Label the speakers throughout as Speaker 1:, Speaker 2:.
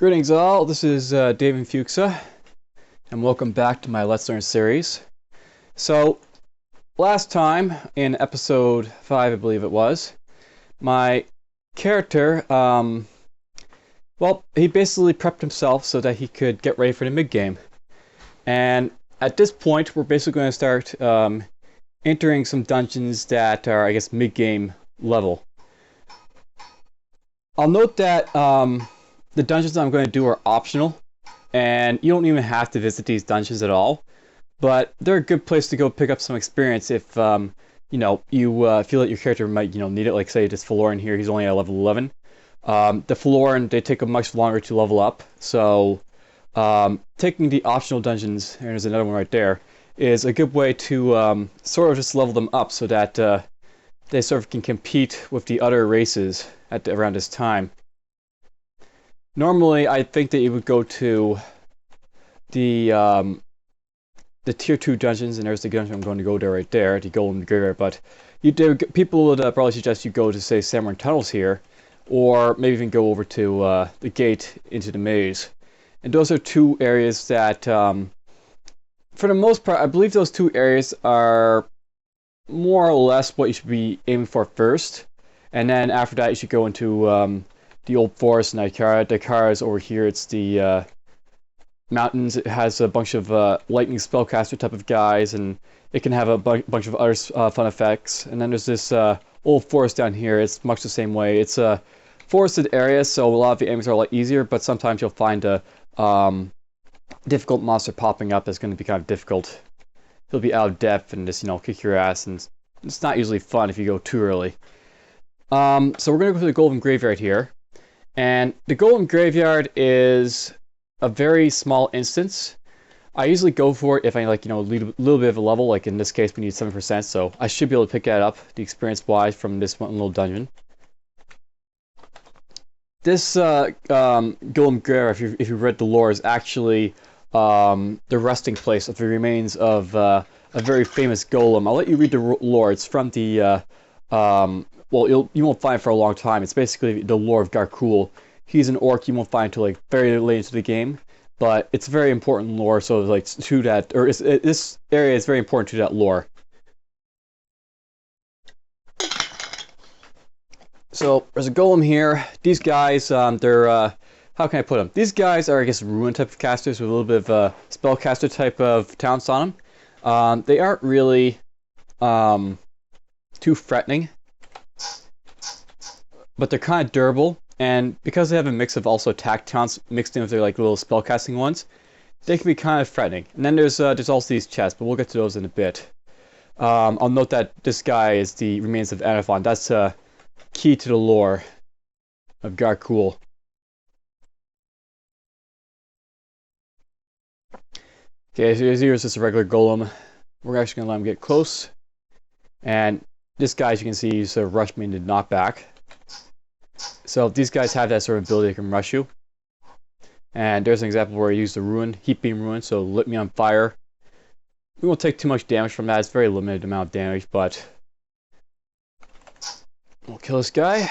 Speaker 1: Greetings all, this is David Fuchsa, and welcome back to my Let's Learn series. So, last time, in episode 5 I believe it was, my character, he basically prepped himself so that he could get ready for the mid-game. And at this point, we're basically going to start entering some dungeons that are, I guess, mid-game level. I'll note that the dungeons I'm going to do are optional, and you don't even have to visit these dungeons at all. But they're a good place to go pick up some experience if you feel that your character might need it. Like say this Florin here, he's only at level 11. The Florin, they take much longer to level up, so taking the optional dungeons, and there's another one right there, is a good way to sort of just level them up so that they sort of can compete with the other races at around this time. Normally, I think that you would go to the tier 2 dungeons, and there's the dungeon I'm going to go there right there, the Golem Graveyard. But people would probably suggest you go to say Samurai Tunnels here, or maybe even go over to the gate into the maze. And those are two areas that, for the most part, I believe those two areas are more or less what you should be aiming for first. And then after that, you should go into the old forest in Ikara. Ikara is over here. It's the mountains. It has a bunch of lightning spellcaster type of guys, and it can have a bunch of other fun effects. And then there's this old forest down here. It's much the same way. It's a forested area, so a lot of the enemies are a lot easier, but sometimes you'll find a difficult monster popping up that's going to be kind of difficult. He'll be out of depth and just, kick your ass, and it's not usually fun if you go too early. So we're going to go to the Golem Graveyard here. And the Golem Graveyard is a very small instance. I usually go for it if I lead a little bit of a level, like in this case we need 7%, so I should be able to pick that up, the experience-wise, from this one little dungeon. This Golem Graveyard, if you read the lore, is actually the resting place of the remains of a very famous golem. I'll let you read the lore. It's from the you won't find it for a long time. It's basically the lore of Garkul. He's an orc you won't find until very late into the game, but it's very important lore. So to that, or this area is very important to that lore. So there's a golem here. These guys, they're how can I put them? These guys are, I guess, ruin type of casters with a little bit of a spellcaster type of talents on them. They aren't really too threatening, but they're kind of durable, and because they have a mix of also attack talents mixed in with their little spellcasting ones, they can be kind of threatening. And then there's also these chests, but we'll get to those in a bit. I'll note that this guy is the remains of Anaphon. That's key to the lore of Garkul. Okay, so here's just a regular golem. We're actually gonna let him get close, and this guy, as you can see, he's rushed me into knockback. So these guys have that sort of ability, they can rush you. And there's an example where I used the ruin, heat beam ruin, so lit me on fire. We won't take too much damage from that, it's a very limited amount of damage, but we'll kill this guy.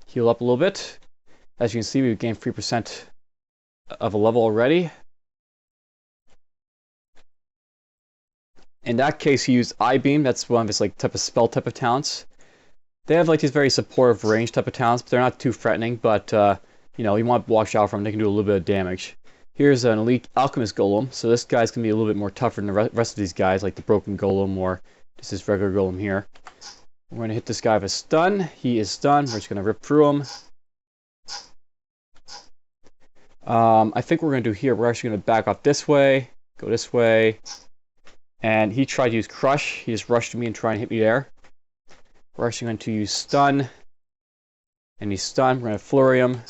Speaker 1: Heal up a little bit. As you can see, we've gained 3% of a level already. In that case, he used Eye Beam. That's one of his type of spell type of talents. They have these very supportive range type of talents, but they're not too threatening. But you want to watch out for them. They can do a little bit of damage. Here's an elite alchemist golem. So this guy's gonna be a little bit more tougher than the rest of these guys, like the broken golem or just this regular golem here. We're gonna hit this guy with a stun. He is stunned. We're just gonna rip through him. I think what we're gonna do here, we're actually gonna back off this way, go this way. And he tried to use Crush. He just rushed me and tried to hit me there. We're actually going to use Stun. And he's stunned. We're going to flurry him.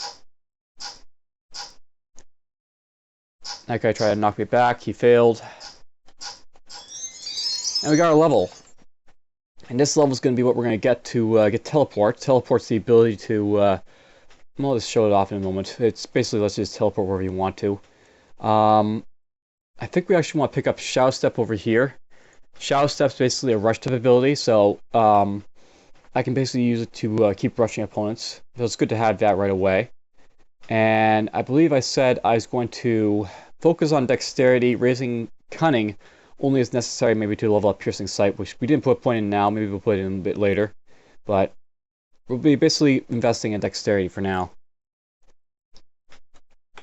Speaker 1: That guy tried to knock me back. He failed. And we got our level. And this level is going to be what we're going to get to get Teleport. Teleport's the ability to... I'll just show it off in a moment. It's basically lets you just teleport wherever you want to. I think we actually want to pick up Shadow Step over here. Shadow Step's basically a rush type ability, so I can basically use it to keep rushing opponents. So it's good to have that right away. And I believe I said I was going to focus on dexterity, raising cunning only as necessary, maybe to level up piercing sight, which we didn't put a point in now. Maybe we'll put it in a bit later. But we'll be basically investing in dexterity for now.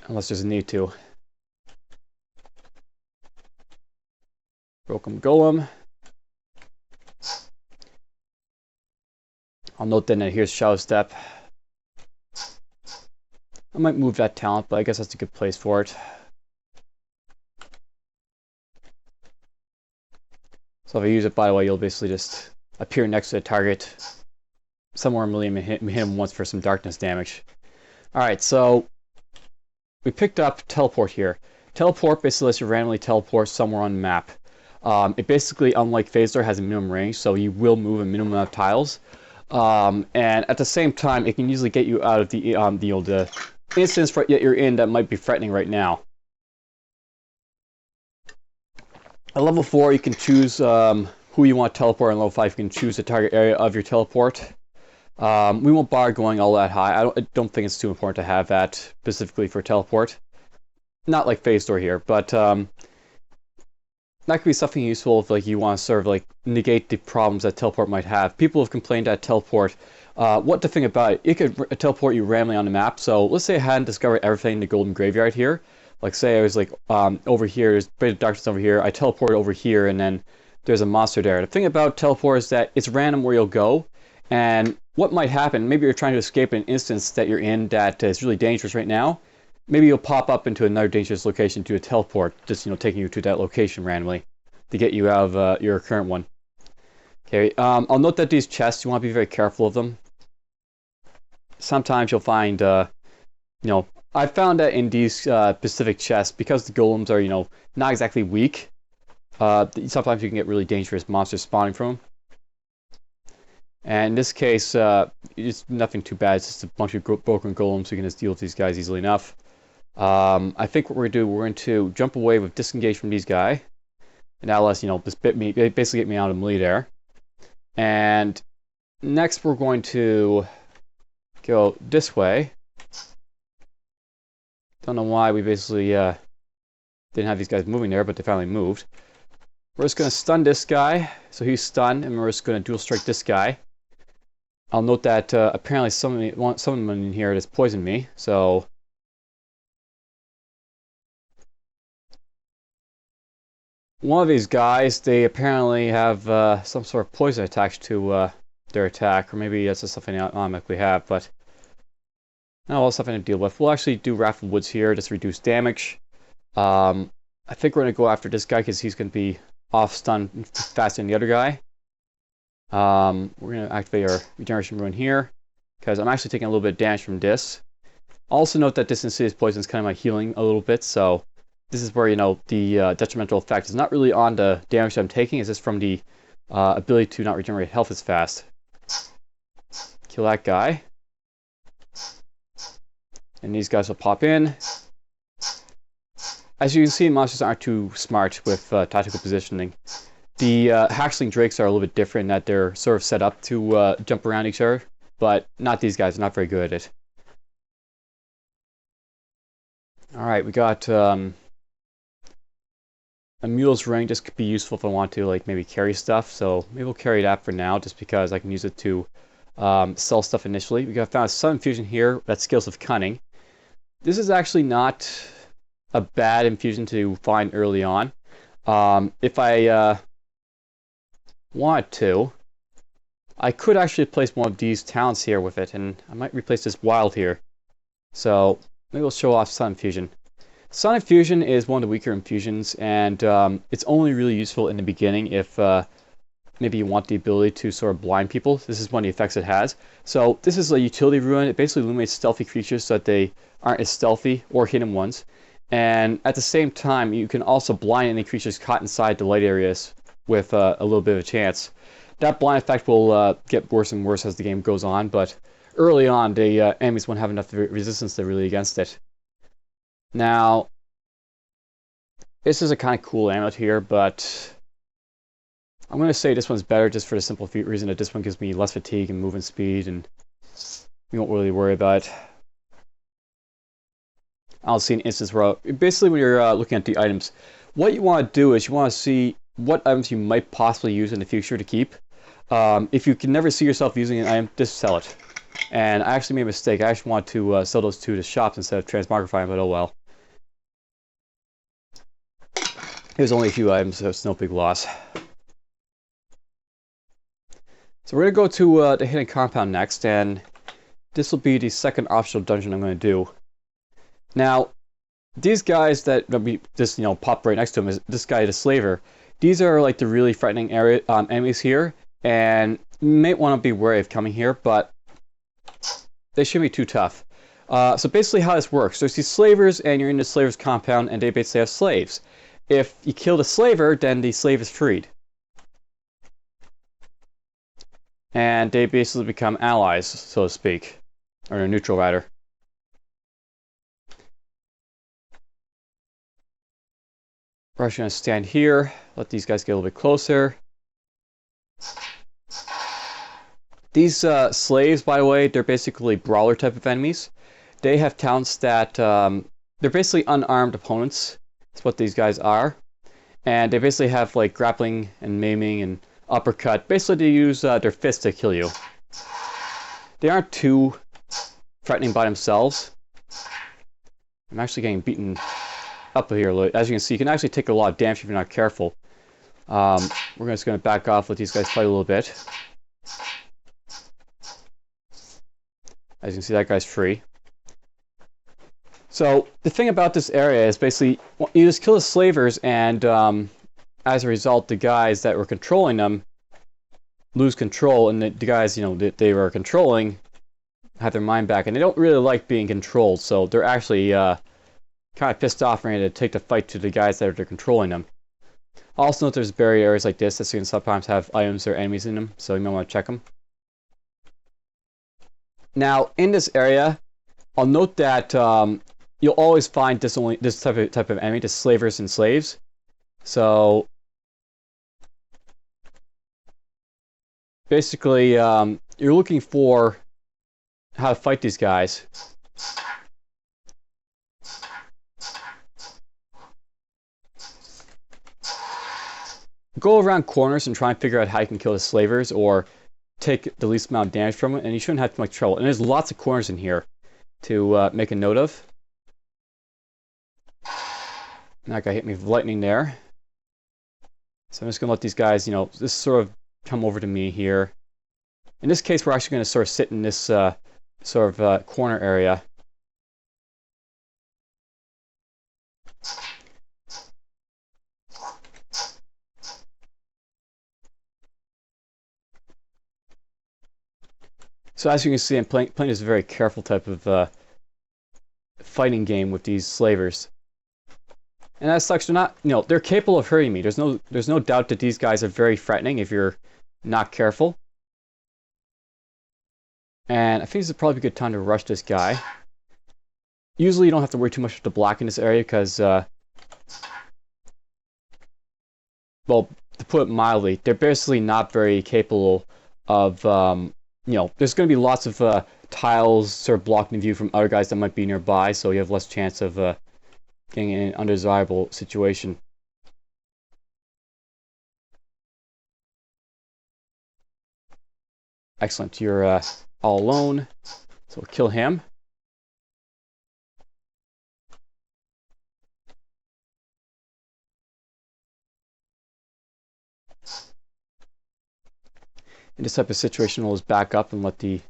Speaker 1: Unless there's a need to. Broken Golem. I'll note then that here's Shadow Step. I might move that talent, but I guess that's a good place for it. So if I use it, by the way, you'll basically just appear next to the target somewhere in Millennium and hit him once for some darkness damage. Alright, so we picked up Teleport here. Teleport basically lets you randomly teleport somewhere on the map. It basically, unlike Phaser, has a minimum range, so you will move a minimum amount of tiles. And at the same time, it can usually get you out of the instance that you're in that might be threatening right now. At level 4, you can choose who you want to teleport. On level 5, you can choose the target area of your teleport. We won't bother going all that high. I don't think it's too important to have that specifically for teleport. Not like Phase Door here, but that could be something useful if you want to sort of negate the problems that teleport might have. People have complained that teleport. What to think about it? It could teleport you randomly on the map. So let's say I hadn't discovered everything in the Golem Graveyard here. Like say I was over here, there's a bit of darkness over here. I teleport over here, and then there's a monster there. The thing about teleport is that it's random where you'll go, and what might happen? Maybe you're trying to escape an instance that you're in that is really dangerous right now. Maybe you'll pop up into another dangerous location to a teleport, just taking you to that location randomly to get you out of your current one. Okay, I'll note that these chests, you want to be very careful of them. Sometimes you'll find, I found that in these specific chests, because the golems are, not exactly weak, sometimes you can get really dangerous monsters spawning from them. And in this case, it's nothing too bad. It's just a bunch of broken golems, so you can just deal with these guys easily enough. I think what we're going to do, we're going to jump away with disengage from these guys. And that'll let just basically get me out of melee there. And next we're going to go this way. Don't know why we basically didn't have these guys moving there, but they finally moved. We're just going to stun this guy, so he's stunned, and we're just going to dual strike this guy. I'll note that apparently someone in here has poisoned me, so one of these guys, they apparently have some sort of poison attached to their attack, or maybe that's just something I automatically have, but not all something to deal with. We'll actually do Wrath of Woods here, just reduce damage. I think we're going to go after this guy because he's going to be off stun faster than the other guy. We're going to activate our Regeneration Rune here, because I'm actually taking a little bit of damage from this. Also note that this insidious poison is kind of my healing a little bit, so this is where, the detrimental effect is not really on the damage that I'm taking, it's just from the ability to not regenerate health as fast. Kill that guy. And these guys will pop in. As you can see, monsters aren't too smart with tactical positioning. The Hatchling Drakes are a little bit different in that they're sort of set up to jump around each other, but not these guys, they're not very good at it. Alright, we got a Mule's Ring. This could be useful if I want to maybe carry stuff, so maybe we'll carry that for now just because I can use it to sell stuff initially. We found a Sun Infusion here, that's Skills of Cunning. This is actually not a bad infusion to find early on. If I wanted to, I could actually place one of these talents here with it, and I might replace this Wild here. So maybe we'll show off Sun Infusion. Sun Infusion is one of the weaker infusions, and it's only really useful in the beginning if maybe you want the ability to sort of blind people. This is one of the effects it has. So this is a utility rune. It basically eliminates stealthy creatures so that they aren't as stealthy, or hidden ones. And at the same time, you can also blind any creatures caught inside the light areas with a little bit of a chance. That blind effect will get worse and worse as the game goes on, but early on, the enemies won't have enough resistance to really against it. Now, this is a kind of cool amulet here, but I'm going to say this one's better just for the simple reason that this one gives me less fatigue and movement speed, and we won't really worry about it. I'll see an instance where basically when you're looking at the items, what you want to do is you want to see what items you might possibly use in the future to keep. If you can never see yourself using an item, just sell it. And I actually made a mistake. I actually want to sell those to the shops instead of transmogrifying, but oh well. There's only a few items, so it's no big loss. So we're going to go to the hidden compound next, and this will be the second optional dungeon I'm going to do. Now, these guys that we just pop right next to him is this guy, the Slaver. These are like the really frightening enemies here, and you may want to be wary of coming here, but they shouldn't be too tough. So basically how this works, there's these slavers, and you're in the slaver's compound, and they basically have slaves. If you kill the slaver, then the slave is freed. And they basically become allies, so to speak. Or neutral, rather. We're actually going to stand here, let these guys get a little bit closer. These slaves, by the way, they're basically brawler type of enemies. They have talents that, they're basically unarmed opponents. That's what these guys are. And they basically have like grappling and maiming and uppercut. Basically they use their fists to kill you. They aren't too threatening by themselves. I'm actually getting beaten up here. As you can see, you can actually take a lot of damage if you're not careful. We're just going to back off, let these guys fight a little bit. As you can see, that guy's free. So the thing about this area is basically you just kill the slavers, and as a result, the guys that were controlling them lose control, and the guys that they were controlling have their mind back, and they don't really like being controlled, so they're actually kind of pissed off and ready to take the fight to the guys that are controlling them. Also note there's barrier areas like this that can sometimes have items or enemies in them, so you might want to check them. Now in this area, I'll note that you'll always find this type of enemy, the slavers and slaves. So basically, you're looking for how to fight these guys. Go around corners and try and figure out how you can kill the slavers or take the least amount of damage from it, and you shouldn't have too much trouble. And there's lots of corners in here to make a note of. That guy hit me with lightning there. So I'm just going to let these guys, just sort of come over to me here. In this case, we're actually going to sort of sit in this corner area. So as you can see, I'm playing this very careful type of fighting game with these slavers. And as such, they're not, they're capable of hurting me. There's no doubt that these guys are very threatening if you're not careful. And I think this is probably a good time to rush this guy. Usually you don't have to worry too much with the block in this area because, well, to put it mildly, they're basically not very capable of, there's going to be lots of tiles sort of blocking view from other guys that might be nearby, so you have less chance of getting in an undesirable situation. Excellent, you're all alone, so we'll kill him. In this type of situation, we'll just back up and let the...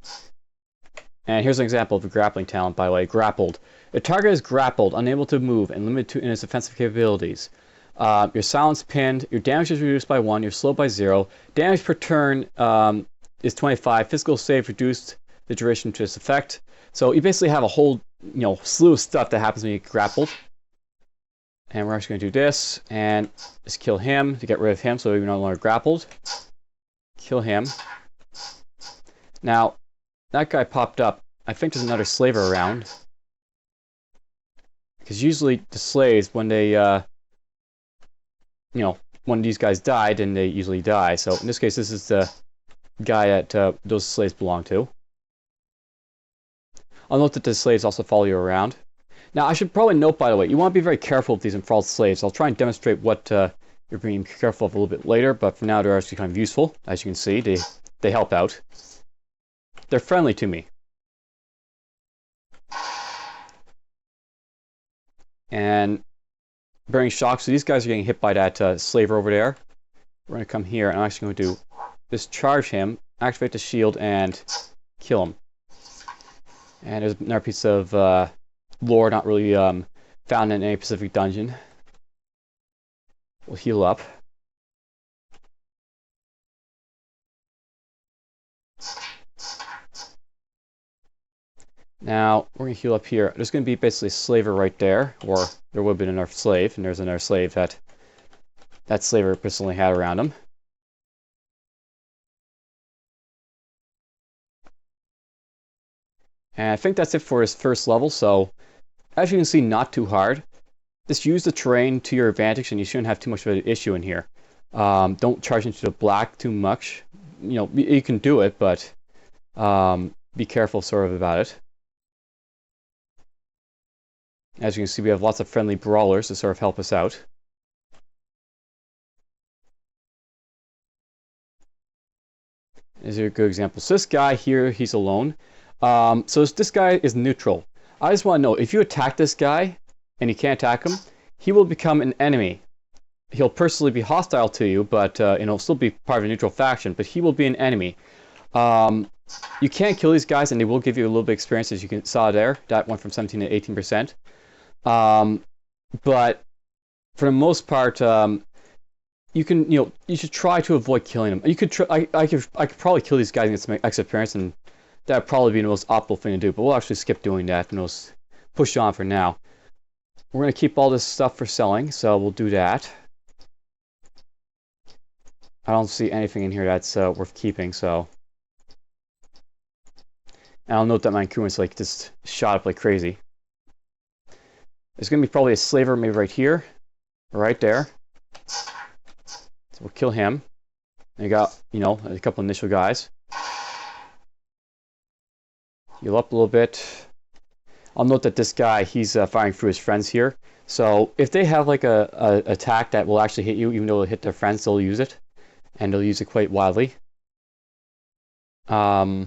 Speaker 1: And here's an example of a grappling talent, by the way. Grappled. The target is grappled, unable to move, and limited in its offensive capabilities. Your silence pinned. Your damage is reduced by 1. You're slowed by 0. Damage per turn is 25. Physical save reduced the duration to its effect. So you basically have a whole slew of stuff that happens when you get grappled. And we're actually going to do this and just kill him to get rid of him so we're no longer grappled. Kill him. Now, that guy popped up. I think there's another slaver around. Because usually the slaves, when they, when these guys die, then they usually die. So in this case, this is the guy that those slaves belong to. I'll note that the slaves also follow you around. Now, I should probably note, by the way, you want to be very careful with these enthralled slaves. I'll try and demonstrate what you're being careful of a little bit later, but for now they're actually kind of useful. As you can see, they help out. They're friendly to me. And bearing shock, so these guys are getting hit by that slaver over there. We're going to come here, and I'm actually going to discharge him, activate the shield, and kill him. And there's another piece of lore not really found in any specific dungeon. We'll heal up. Now, we're going to heal up here. There's going to be basically a slaver right there, or there would have been another slave, and there's another slave that slaver personally had around him. And I think that's it for his first level, so as you can see, not too hard. Just use the terrain to your advantage, and you shouldn't have too much of an issue in here. Don't charge into the black too much. You know, you can do it, but be careful sort of about it. As you can see, we have lots of friendly brawlers to sort of help us out. These are good examples. So this guy here, he's alone. So this guy is neutral. I just want to know, if you attack this guy, and you can't attack him, he will become an enemy. He'll personally be hostile to you, but he'll still be part of a neutral faction, but he will be an enemy. You can't kill these guys, and they will give you a little bit of experience, as you saw there. That went from 17 to 18%. But for the most part, you can, you should try to avoid killing them. You could I could probably kill these guys and get some extra experience, and that'd probably be the most optimal thing to do. But we'll actually skip doing that, and we'll push on for now. We're going to keep all this stuff for selling, so we'll do that. I don't see anything in here that's worth keeping, so. And I'll note that my increments like just shot up like crazy. There's going to be probably a slaver maybe right here, right there. So we'll kill him. And you got, a couple initial guys. Heal up a little bit. I'll note that this guy, he's firing through his friends here. So if they have like a attack that will actually hit you, even though it'll hit their friends, they'll use it. And they'll use it quite wildly. I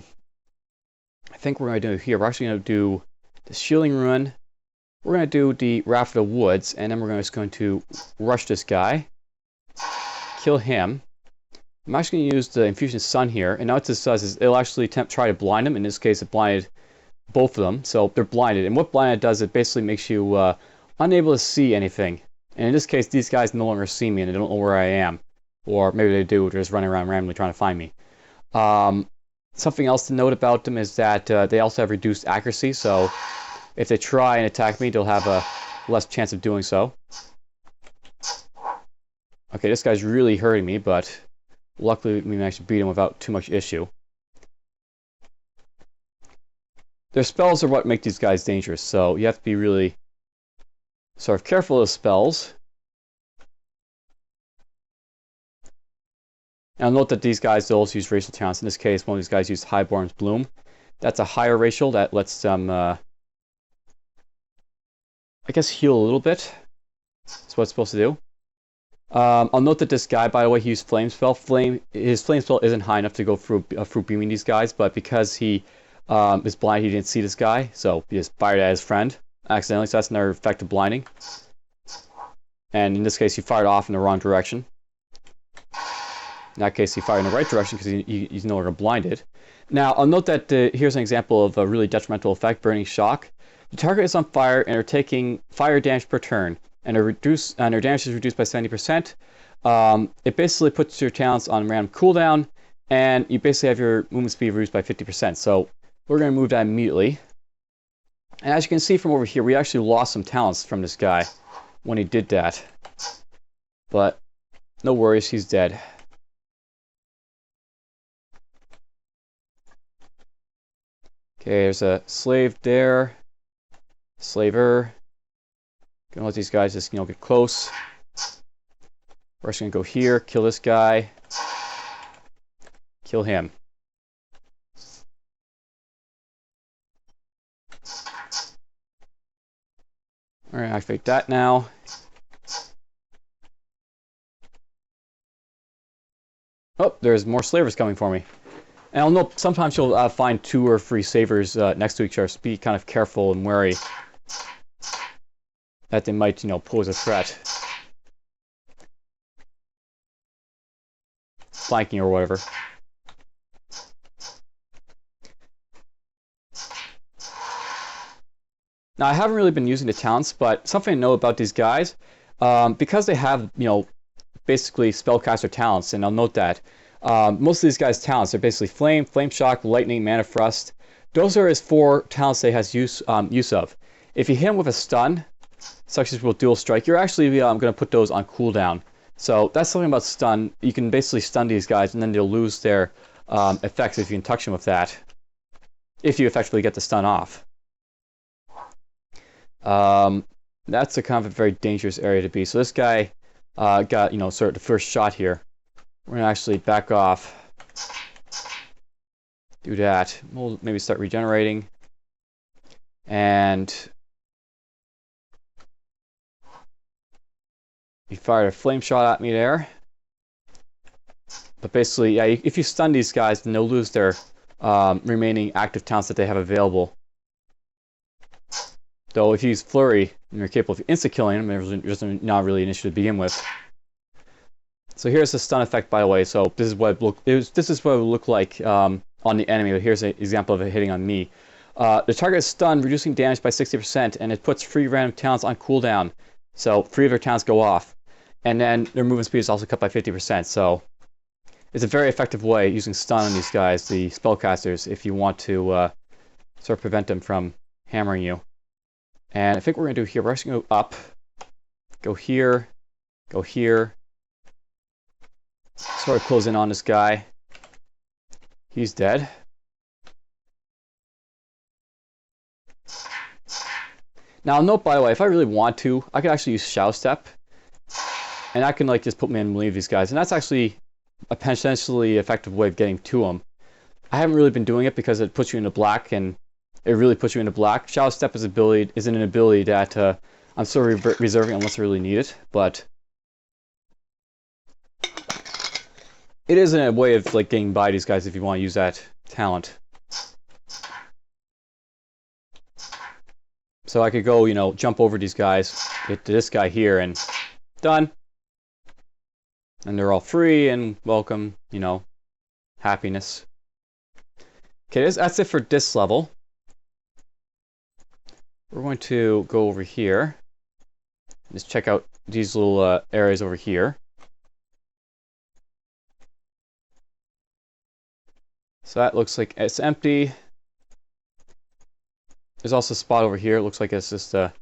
Speaker 1: think we're going to do here, we're actually going to do the shielding run. We're going to do the Raft of the Woods, and then we're just going to rush this guy. Kill him. I'm actually going to use the Infusion Sun here, and now what this does is it'll actually try to blind them. In this case, it blinded both of them, so they're blinded. And what blinded does, it basically makes you unable to see anything. And in this case, these guys no longer see me, and they don't know where I am. Or maybe they do, they're just running around randomly trying to find me. Something else to note about them is that they also have reduced accuracy, so if they try and attack me, they'll have a less chance of doing so. Okay, this guy's really hurting me, but luckily we managed to beat him without too much issue. Their spells are what make these guys dangerous, so you have to be really sort of careful of spells. And I'll note that these guys also use racial talents. In this case, one of these guys used Highborn's Bloom. That's a higher racial that lets them, I guess, heal a little bit. That's what it's supposed to do. I'll note that this guy, by the way, he used Flame Spell. His Flame Spell isn't high enough to go through beaming these guys, but because he is blind, he didn't see this guy, so he just fired at his friend accidentally, so that's another effect of blinding. And in this case, he fired off in the wrong direction. In that case, he fired in the right direction because he's no longer blinded. Now, I'll note that here's an example of a really detrimental effect, Burning Shock. The target is on fire, and they're taking fire damage per turn, and their damage is reduced by 70%. It basically puts your talents on random cooldown, and you basically have your movement speed reduced by 50%. So we're going to move that immediately. And as you can see from over here, we actually lost some talents from this guy when he did that. But no worries, he's dead. Okay, there's a slave there. Slaver. Gonna let these guys just, get close. We're just gonna go here, kill this guy. Kill him. We're going to activate that now. Oh, there's more slavers coming for me. And I'll note sometimes you'll find 2 or 3 savers next to each other, so be kind of careful and wary that they might, pose a threat. Flanking or whatever. Now, I haven't really been using the talents, but something to know about these guys, because they have, basically spellcaster talents, and I'll note that. Most of these guys' talents are basically Flame, Flame Shock, Lightning, Mana Thrust. Those are his 4 talents that he has use of. If you hit him with a stun, such as with Dual Strike, you're actually going to put those on cooldown. So that's something about stun. You can basically stun these guys, and then they'll lose their effects if you can touch them with that. If you effectively get the stun off. That's a kind of a very dangerous area to be. So this guy got, sort of the first shot here. We're going to actually back off. Do that. We'll maybe start regenerating. And he fired a flame shot at me there. But basically, yeah, if you stun these guys, then they'll lose their remaining active talents that they have available. Though if you use Flurry and you're capable of insta-killing them, there's not really an issue to begin with. So here's the stun effect, by the way. So this is what it would look like on the enemy. But here's an example of it hitting on me. The target is stunned, reducing damage by 60%, and it puts 3 random talents on cooldown. So 3 of their talents go off. And then their movement speed is also cut by 50%. So it's a very effective way using stun on these guys, the spellcasters, if you want to sort of prevent them from hammering you. And I think what we're going to do here, we're actually going to go up, go here, sort of close in on this guy. He's dead. Now, note, by the way, if I really want to, I could actually use Shadow Step, and I can just put me in and leave these guys, and that's actually a potentially effective way of getting to them. I haven't really been doing it because it puts you into black, and it really puts you into black. Shadow Step is an ability that I'm sort of reserving unless I really need it, but it is a way of getting by these guys if you want to use that talent. So I could go, jump over these guys, get to this guy here, and done. And they're all free and welcome, happiness. Okay, that's it for this level. We're going to go over here. Just check out these little areas over here. So that looks like it's empty. There's also a spot over here. It looks like it's just a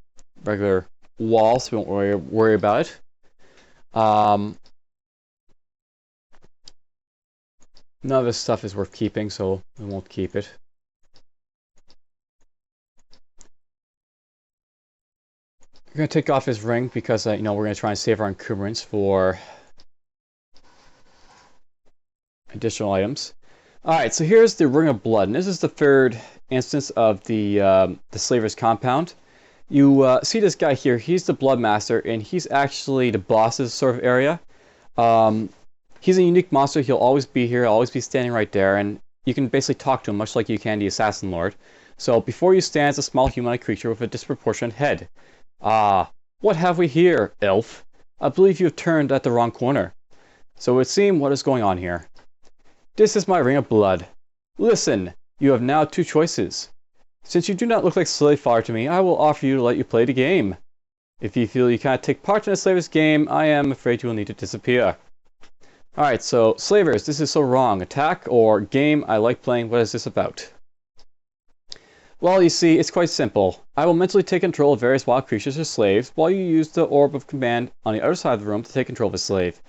Speaker 1: regular wall, so we won't worry about it. None of this stuff is worth keeping, so we won't keep it. We're going to take off his ring because we're going to try and save our encumbrance for additional items. Alright, so here's the Ring of Blood, and this is the 3rd instance of the Slaver's Compound. You see this guy here, he's the Blood Master, and he's actually the boss's sort of area. He's a unique monster, he'll always be here, always be standing right there, and you can basically talk to him much like you can the Assassin Lord. So before you stands a small humanoid creature with a disproportionate head. Ah, what have we here, elf? I believe you have turned at the wrong corner. So it would seem what is going on here. This is my Ring of Blood. Listen, you have now 2 choices. Since you do not look like slave fodder to me, I will offer you to let you play the game. If you feel you cannot take part in a slaver's game, I am afraid you will need to disappear. Alright, so, slavers, this is so wrong. Attack or game, I like playing. What is this about? Well, you see, it's quite simple. I will mentally take control of various wild creatures or slaves, while you use the Orb of Command on the other side of the room to take control of a slave.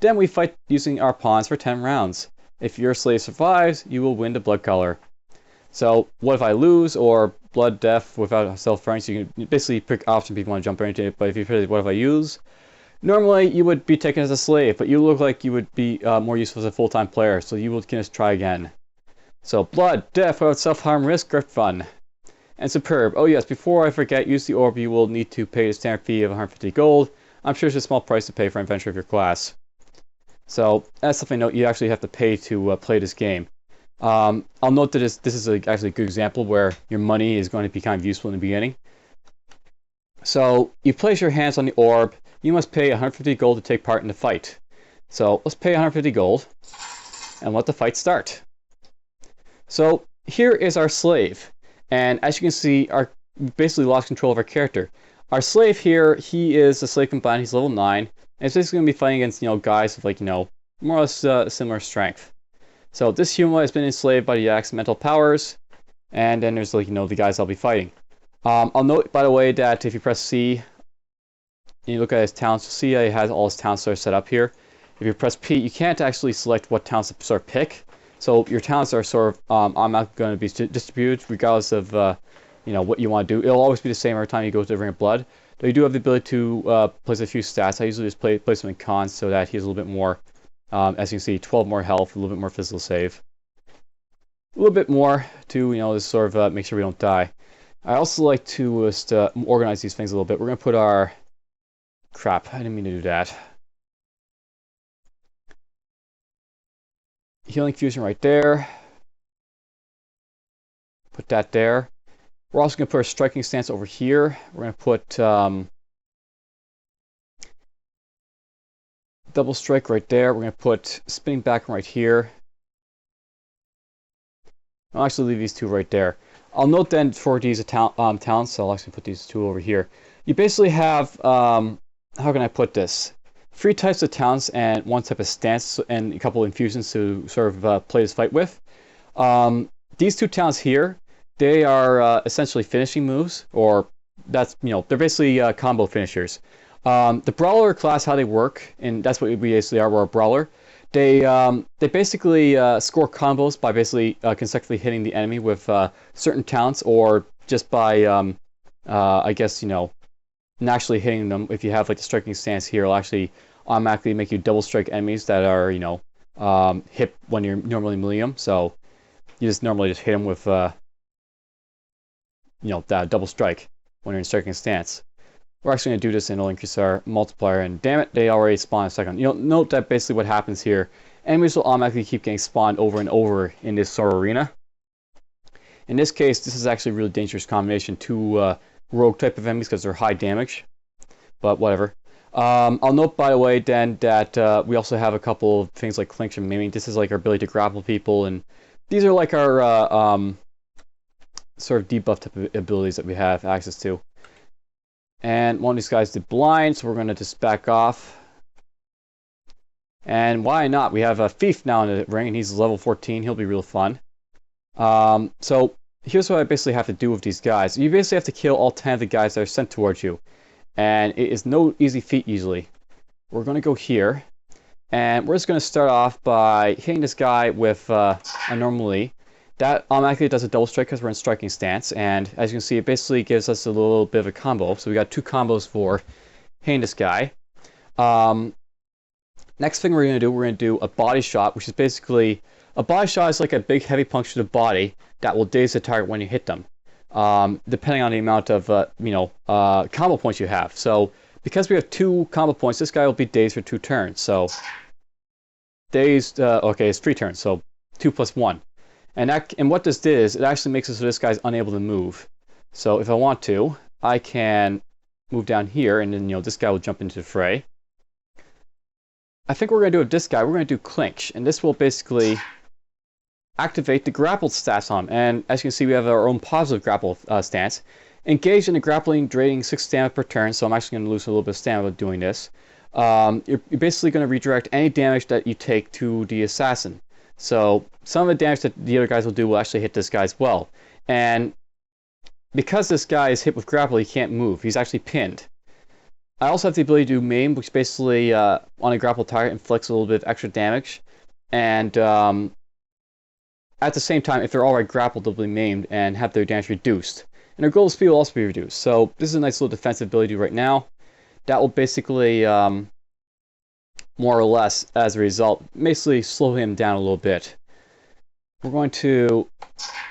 Speaker 1: Then we fight using our pawns for 10 rounds. If your slave survives, you will win the Bloodcaller. So, what if I lose, or blood death without self-friends? You can basically pick options if you want to jump into it, but if you play what if I use? Normally, you would be taken as a slave, but you look like you would be more useful as a full-time player, so you will just try again. So, blood, death, without self-harm, risk, or fun. And superb. Oh yes, before I forget, use the orb. You will need to pay the standard fee of 150 gold. I'm sure it's a small price to pay for an adventure of your class. So that's something to note. You actually have to pay to play this game. I'll note that this is actually a good example where your money is going to be kind of useful in the beginning. So you place your hands on the orb. You must pay 150 gold to take part in the fight. So let's pay 150 gold and let the fight start. So here is our slave. And as you can see, we basically lost control of our character. Our slave here, he is a slave combined. He's level 9. And he's basically going to be fighting against, guys with, more or less similar strength. So this human has been enslaved by the Yak's mental powers. And then there's, the guys I'll be fighting. I'll note, by the way, that if you press C, and you look at his talents, you'll see he has all his talents that are set up here. If you press P, you can't actually select what talents to sort of pick. So your talents are sort of automatically going to be distributed regardless of what you want to do. It'll always be the same every time you go to the Ring of Blood. Though you do have the ability to place a few stats. I usually just place them in cons so that he has a little bit more, as you can see, 12 more health, a little bit more physical save. A little bit more to, just sort of make sure we don't die. I also like to just organize these things a little bit. We're going to put our... Crap, I didn't mean to do that. Healing fusion right there. Put that there. We're also going to put a striking stance over here. We're going to put double strike right there. We're going to put spinning back right here. I'll actually leave these two right there. I'll note then for these talents, so I'll actually put these two over here. You basically have, how can I put this? 3 types of talents and 1 type of stance and a couple of infusions to sort of play this fight with. These 2 talents here, they are essentially finishing moves, or that's, they're basically combo finishers. The Brawler class, how they work, and that's what we basically are, we're a Brawler. They basically score combos by basically consecutively hitting the enemy with certain talents, or just by, I guess, naturally hitting them. If you have the striking stance here, it'll actually automatically make you double strike enemies that are, hit when you're normally melee them. So you just normally just hit them with, that double strike when you're in striking stance. We're actually going to do this and it'll increase our multiplier, and damn it, they already spawn a second. Note that basically what happens here, enemies will automatically keep getting spawned over and over in this sort of arena. In this case, this is actually a really dangerous combination to rogue type of enemies because they're high damage, but whatever. I'll note, by the way, then, that we also have a couple of things like clinch and maiming. This is our ability to grapple people, and these are our sort of debuff type of abilities that we have access to. And one of these guys did blind, so we're going to just back off. And why not? We have a thief now in the ring, and he's level 14. He'll be real fun. So here's what I basically have to do with these guys. You basically have to kill all 10 of the guys that are sent towards you. And it is no easy feat usually. We're going to go here. And we're just going to start off by hitting this guy with a normally. That automatically does a double strike because we're in striking stance, and as you can see, it basically gives us a little bit of a combo. So we got 2 combos for hitting this guy. Next thing we're going to do a body shot, which is basically, a body shot is like a big heavy punch to the body that will daze the target when you hit them, depending on the amount of combo points you have. So because we have 2 combo points, this guy will be dazed for 2 turns. So dazed, okay, it's 3 turns, so 2 plus 1. And what this did is, it actually makes it so this guy's unable to move. So if I want to, I can move down here, and then, this guy will jump into the fray. I think we're going to do with this guy, we're going to do clinch, and this will basically activate the grapple stats on him. And as you can see, we have our own positive grapple stance. Engage in the grappling, draining 6 stamina per turn, so I'm actually going to lose a little bit of stamina doing this. You're basically going to redirect any damage that you take to the assassin. So some of the damage that the other guys will do will actually hit this guy as well. And because this guy is hit with grapple, he can't move. He's actually pinned. I also have the ability to do maim, which basically on a grapple target inflicts a little bit of extra damage. And at the same time, if they're already grappled, they'll be maimed and have their damage reduced. And their goal speed will also be reduced. So this is a nice little defensive ability right now. That will basically, more or less, as a result, basically slow him down a little bit. We're going to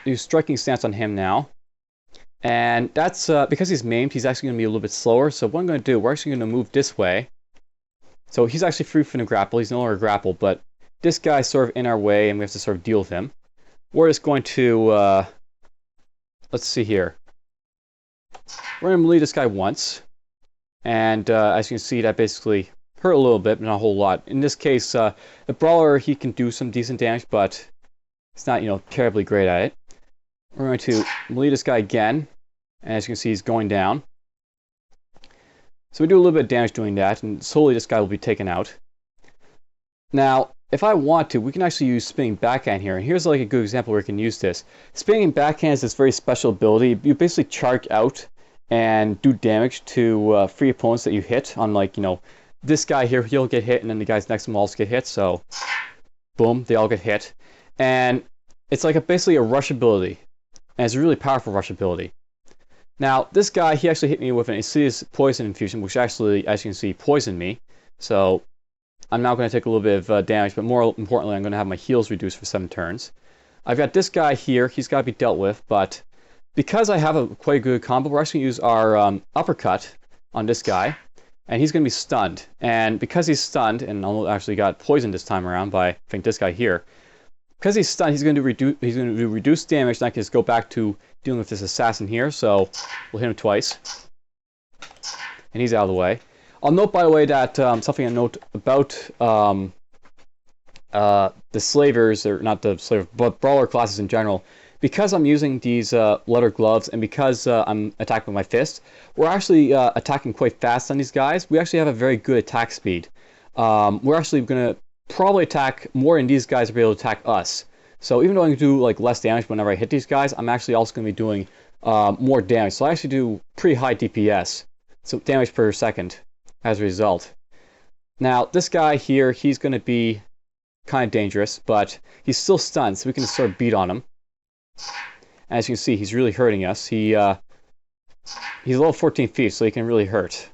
Speaker 1: do striking stance on him now. And that's because he's maimed, he's actually going to be a little bit slower. So what I'm going to do, we're actually going to move this way. So he's actually free from the grapple. He's no longer grappled, but this guy's sort of in our way, and we have to sort of deal with him. We're just going to, let's see here. We're going to melee this guy once. And as you can see, that basically hurt a little bit, but not a whole lot. In this case, the Brawler, he can do some decent damage, but he's not, terribly great at it. We're going to melee this guy again. And as you can see, he's going down. So we do a little bit of damage doing that, and slowly this guy will be taken out. Now, if I want to, we can actually use Spinning Backhand here. And here's like a good example where we can use this. Spinning Backhand is this very special ability. You basically charge out and do damage to free opponents that you hit. On like, this guy here, he'll get hit, and then the guys next to him also get hit. So, boom, they all get hit. And it's like basically a rush ability. And it's a really powerful rush ability. Now, this guy, he actually hit me with an insidious poison infusion, which actually, as you can see, poisoned me. So, I'm now going to take a little bit of damage, but more importantly, I'm going to have my heals reduced for 7 turns. I've got this guy here. He's got to be dealt with, but because I have a quite good combo, we're actually going to use our uppercut on this guy, and he's going to be stunned. And because he's stunned, and I actually got poisoned this time around by, I think, this guy here. Because he's stunned, he's going to do reduced damage, and I can just go back to dealing with this assassin here. So we'll hit him twice, and he's out of the way. I'll note, by the way, that something I note about the slavers, or not the slavers, but brawler classes in general. Because I'm using these leather gloves, and because I'm attacking with my fist, we're actually attacking quite fast on these guys. We actually have a very good attack speed. We're actually going to probably attack more than these guys will be able to attack us. So even though I can do like less damage whenever I hit these guys, I'm actually also going to be doing more damage. So I actually do pretty high DPS, so damage per second as a result. Now this guy here, he's going to be kind of dangerous, but he's still stunned, so we can sort of beat on him. As you can see, he's really hurting us. He's level 14 feet, so he can really hurt.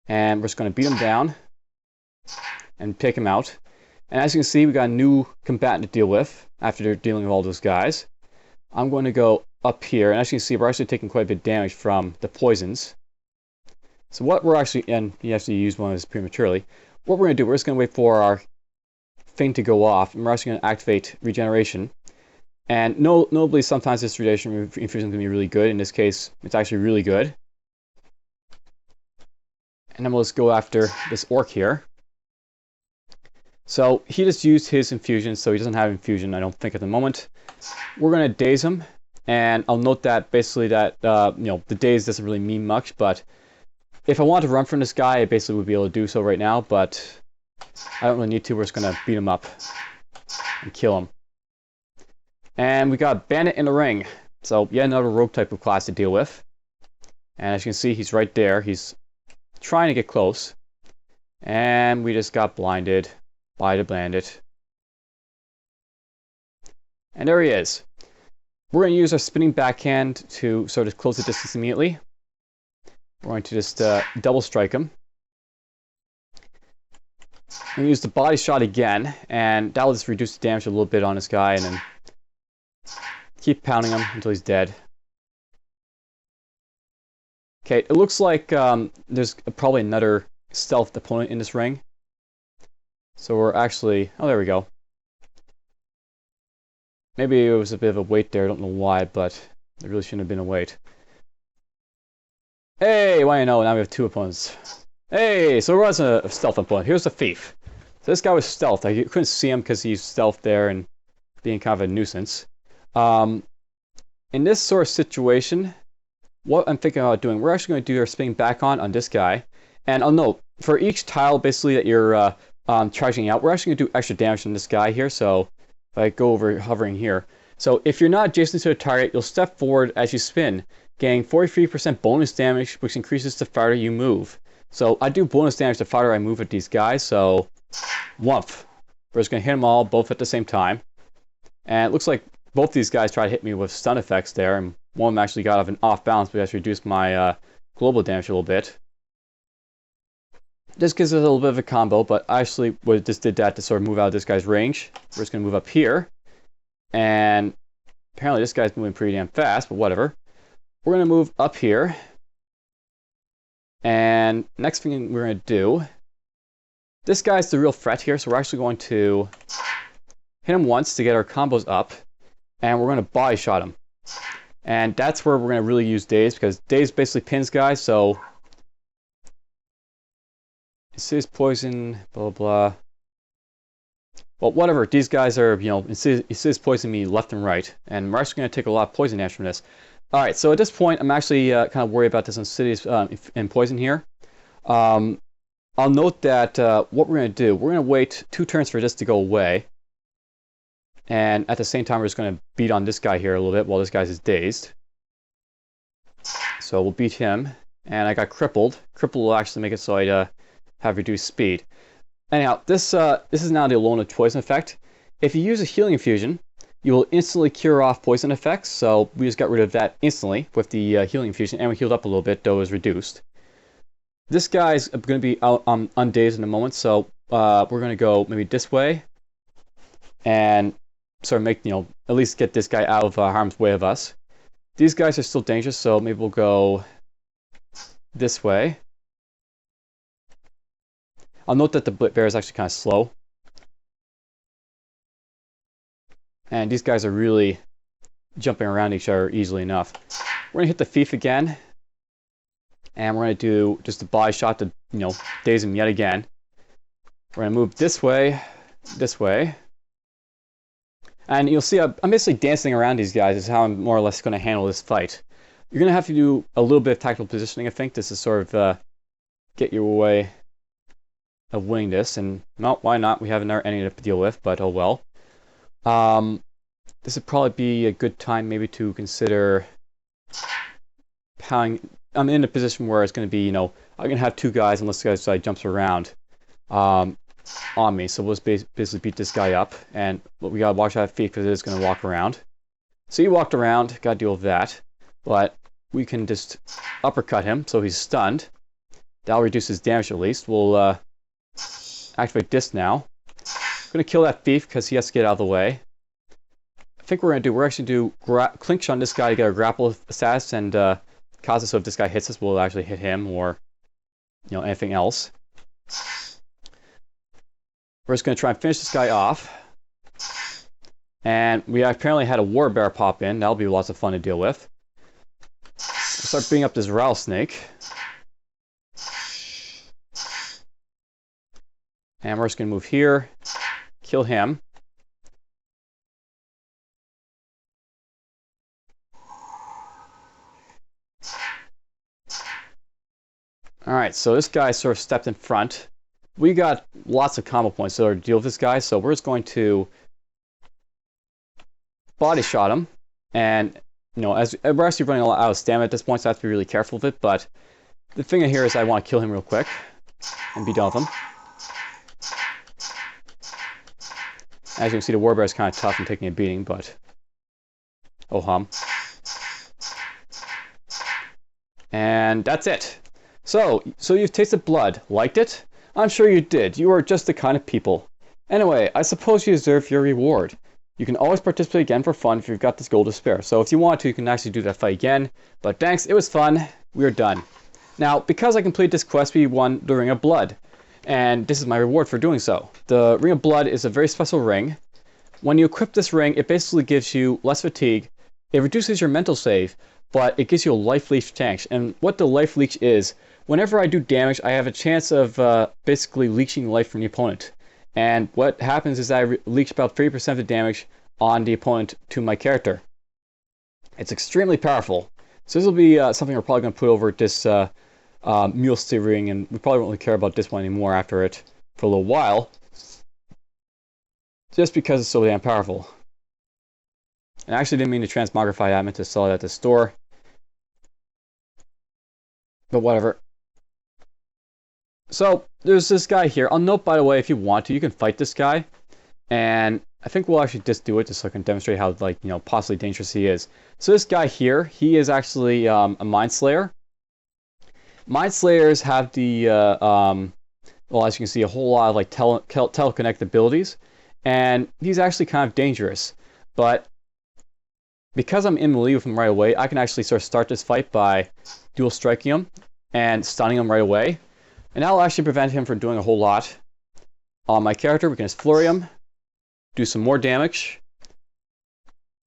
Speaker 1: And we're just going to beat him down and take him out. And as you can see, we got a new combatant to deal with after dealing with all those guys. I'm going to go up here, and as you can see, we're actually taking quite a bit of damage from the poisons. So what we're actually, and he actually used one of this prematurely, what we're going to do, we're just going to wait for our thing to go off, and we're actually going to activate regeneration. And notably, sometimes this regeneration infusion is going to be really good. In this case, it's actually really good. And then we'll just go after this orc here. So he just used his infusion, so he doesn't have infusion, I don't think, at the moment. We're going to daze him, and I'll note that basically that the daze doesn't really mean much, but if I want to run from this guy, I basically would be able to do so right now, but I don't really need to. We're just going to beat him up and kill him. And we got Bandit in the ring. So yet another rogue type of class to deal with. And as you can see, he's right there. He's trying to get close. And we just got blinded by the bandit. And there he is. We're going to use our spinning backhand to sort of close the distance immediately. We're going to just double strike him. I'm going to use the body shot again, and that will just reduce the damage a little bit on this guy, and then keep pounding him until he's dead. Okay, it looks like there's probably another stealth opponent in this ring. So we're actually... oh, there we go. Maybe it was a bit of a wait there, I don't know why, but there really shouldn't have been a wait. Hey, why you know, now we have 2 opponents. Hey, so there was a stealth opponent. Here's the thief. So this guy was stealth. I couldn't see him because he's stealth there and being kind of a nuisance. In this sort of situation, what I'm thinking about doing, we're actually going to do our spinning back on this guy. And I'll note, for each tile basically that you're charging out, we're actually going to do extra damage on this guy here. So if I go over hovering here. So if you're not adjacent to the target, you'll step forward as you spin, getting 43% bonus damage, which increases the farther you move. So I do bonus damage the farther I move at these guys, so woof. We're just going to hit them all both at the same time. And it looks like both these guys tried to hit me with stun effects there, and one of them actually got off balance, but actually reduced my global damage a little bit. This gives us a little bit of a combo, but I actually just did that to sort of move out of this guy's range. We're just going to move up here and Apparently this guy's moving pretty damn fast, but whatever. We're going to move up here. And next thing we're going to do, this guy's the real threat here, so we're actually going to hit him once to get our combos up, and we're going to body shot him. And that's where we're going to really use Daze, because Daze basically pins guys, so insidious poison, blah, blah, blah. Well, whatever. These guys are, you know, insidious poison me left and right, and we're actually going to take a lot of poison damage from this. All right, so at this point, I'm actually kind of worried about this insidious and poison here. I'll note that what we're going to do, we're going to wait 2 turns for this to go away, and at the same time, we're just going to beat on this guy here a little bit while this guy's dazed. So we'll beat him, and I got crippled. Crippled will actually make it so I have reduced speed. Anyhow, this is now the Alone of Poison effect. If you use a healing infusion, you will instantly cure off poison effects, so we just got rid of that instantly with the healing infusion, and we healed up a little bit, though it was reduced. This guy's going to be out undazed in a moment, so we're going to go maybe this way, and sort of make, you know, at least get this guy out of harm's way of us. These guys are still dangerous, so maybe we'll go this way. I'll note that the bear is actually kind of slow. And these guys are really jumping around each other easily enough. We're going to hit the thief again. And we're going to do just a body shot to, you know, daze him yet again. We're going to move this way, this way. And you'll see I'm basically dancing around these guys is how I'm more or less going to handle this fight. You're going to have to do a little bit of tactical positioning, I think. This is sort of get your way of winning this. And, no, why not? We have another enemy to deal with, but oh well. This would probably be a good time maybe to consider pounding. I'm in a position where it's going to be, you know, I'm going to have 2 guys unless this guy jumps around on me. So we'll just basically beat this guy up. And we got to watch that feet because it is going to walk around. So he walked around, got to deal with that. But we can just uppercut him so he's stunned. That'll reduce his damage at least. We'll activate this now. I'm going to kill that thief because he has to get out of the way. I think we're actually do clinch on this guy to get a grapple status and cause it so if this guy hits us, we'll actually hit him or, you know, anything else. We're just going to try and finish this guy off. And we apparently had a war bear pop in. That'll be lots of fun to deal with. We'll start beating up this rattlesnake. And we're just going to move here. Kill him. Alright, so this guy sort of stepped in front. We got lots of combo points to deal with this guy, so we're just going to body shot him. And, you know, as we're actually running a lot out of stamina at this point, so I have to be really careful with it. But the thing here is I want to kill him real quick and be done with him. As you can see, the warbear is kind of tough and taking a beating, but oh hum. And that's it. So you've tasted blood. Liked it? I'm sure you did. You are just the kind of people. Anyway, I suppose you deserve your reward. You can always participate again for fun if you've got this gold to spare. So if you want to, you can actually do that fight again. But thanks, it was fun. We are done. Now, because I completed this quest, we won the Ring of Blood. And this is my reward for doing so. The Ring of Blood is a very special ring. When you equip this ring, it basically gives you less fatigue. It reduces your mental save, but it gives you a Life Leech tank. And what the Life Leech is, whenever I do damage, I have a chance of basically leeching life from the opponent. And what happens is I leech about 30% of the damage on the opponent to my character. It's extremely powerful. So this will be something we're probably going to put over this mule steer ring, and we probably won't really care about this one anymore after it for a little while. Just because it's so damn powerful. And I actually didn't mean to transmogrify that, I meant to sell it at the store. But whatever. So, there's this guy here. I'll note, by the way, if you want to, you can fight this guy. And I think we'll actually just do it just so I can demonstrate how, like, you know, possibly dangerous he is. So this guy here, he is actually a Mind Slayer. Mind Slayers have the, well, as you can see, a whole lot of, like, teleconnect abilities. And he's actually kind of dangerous. But because I'm in melee with him right away, I can actually sort of start this fight by dual striking him and stunning him right away. And that'll actually prevent him from doing a whole lot. On my character, we can just flurry him, do some more damage.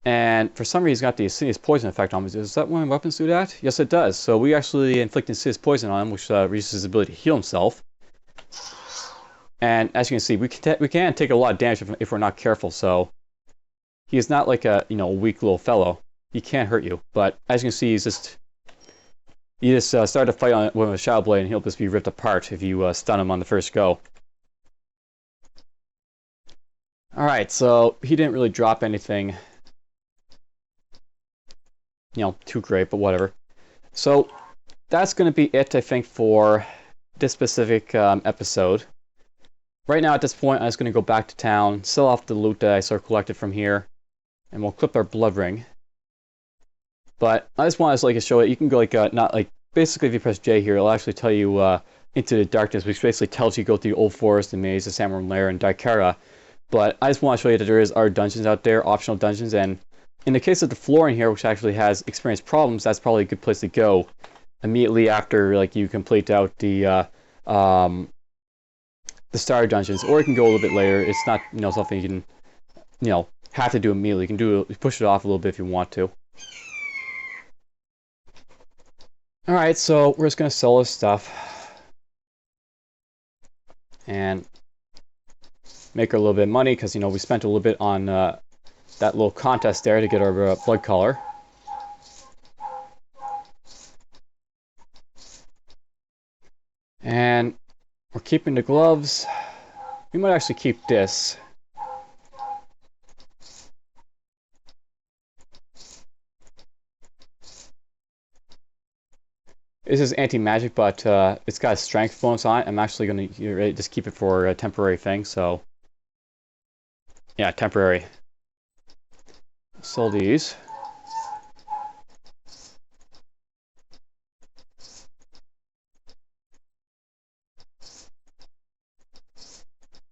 Speaker 1: And for some reason, he's got the insidious poison effect on him. Does that one of my weapons do that? Yes, it does. So we actually inflict insidious poison on him, which reduces his ability to heal himself. And as you can see, we can take a lot of damage if we're not careful. So he is not like a weak little fellow. He can't hurt you. But as you can see, you just start a fight with a Shadow Blade, and he'll just be ripped apart if you stun him on the first go. All right, so he didn't really drop anything, too great, but whatever. So that's going to be it, I think, for this specific episode. Right now, at this point, I'm just going to go back to town, sell off the loot that I sort of collected from here, and we'll clip our blood ring. But I just want to show it. You can go basically if you press J here, it'll actually tell you Into the Darkness, which basically tells you to go through the Old Forest, the Maze, the Samurai Lair, and Daikara. But I just want to show you that there are dungeons out there, optional dungeons, and in the case of the floor in here, which actually has experienced problems, that's probably a good place to go immediately after you complete out the starter dungeons, or you can go a little bit later. It's not something you can have to do immediately. You can push it off a little bit if you want to. All right, so we're just gonna sell this stuff and make her a little bit of money because we spent a little bit on that little contest there to get our Bloodcaller. And we're keeping the gloves. We might actually keep this. This is anti-magic, but it's got a strength bonus on it. I'm actually going to just keep it for a temporary thing, so yeah, temporary. Sell these.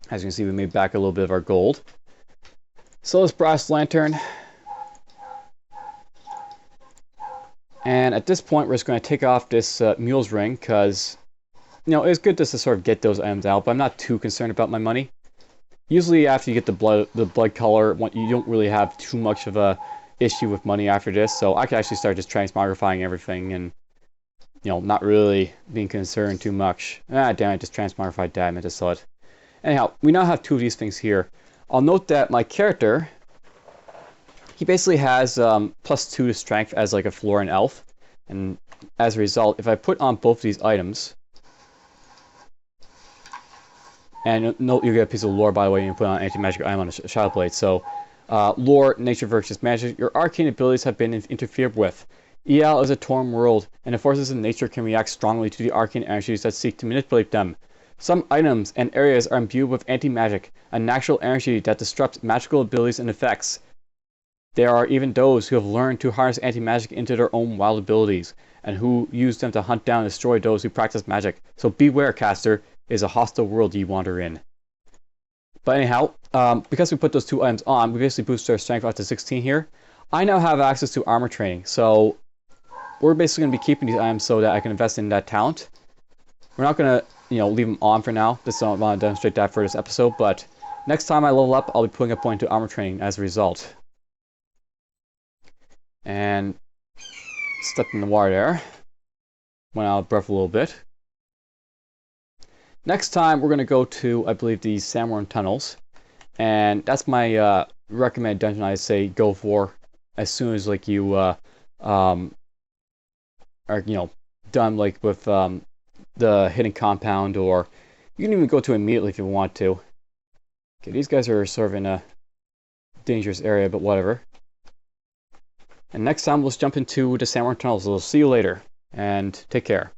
Speaker 1: As you can see, we made back a little bit of our gold. Sell this brass lantern. And at this point, we're just going to take off this mule's ring, because it's good just to sort of get those items out, but I'm not too concerned about my money. Usually after you get the Bloodcaller, you don't really have too much of a issue with money after this, so I can actually start just transmogrifying everything and not really being concerned too much. Ah, damn it, just transmogrified that, I meant to sell it. Anyhow, we now have two of these things here. I'll note that my character, he basically has +2 to strength as like a Floran elf, and as a result, if I put on both of these items, and note you get a piece of lore, by the way, and you put on anti-magic item on a Shadow Blade. So, lore, nature versus magic. Your arcane abilities have been interfered with. Maj'Eyal is a torn world, and the forces of nature can react strongly to the arcane energies that seek to manipulate them. Some items and areas are imbued with anti-magic, a natural energy that disrupts magical abilities and effects. There are even those who have learned to harness anti-magic into their own wild abilities, and who use them to hunt down and destroy those who practice magic. So beware, caster. It is a hostile world you wander in. But anyhow, because we put those two items on, we basically boosted our strength up to 16 here. I now have access to armor training, so we're basically going to be keeping these items so that I can invest in that talent. We're not going to, leave them on for now. Just don't want to demonstrate that for this episode, but next time I level up, I'll be putting a point to armor training as a result. And stepped in the water there. Went out of breath a little bit. Next time, we're going to go to, I believe, the Samurai Tunnels. And that's my recommended dungeon I say go for as soon as you are done with the hidden compound, or you can even go to it immediately if you want to. Okay, these guys are sort of in a dangerous area, but whatever. And next time, let's jump into the Samurai Tunnels. So we'll see you later, and take care.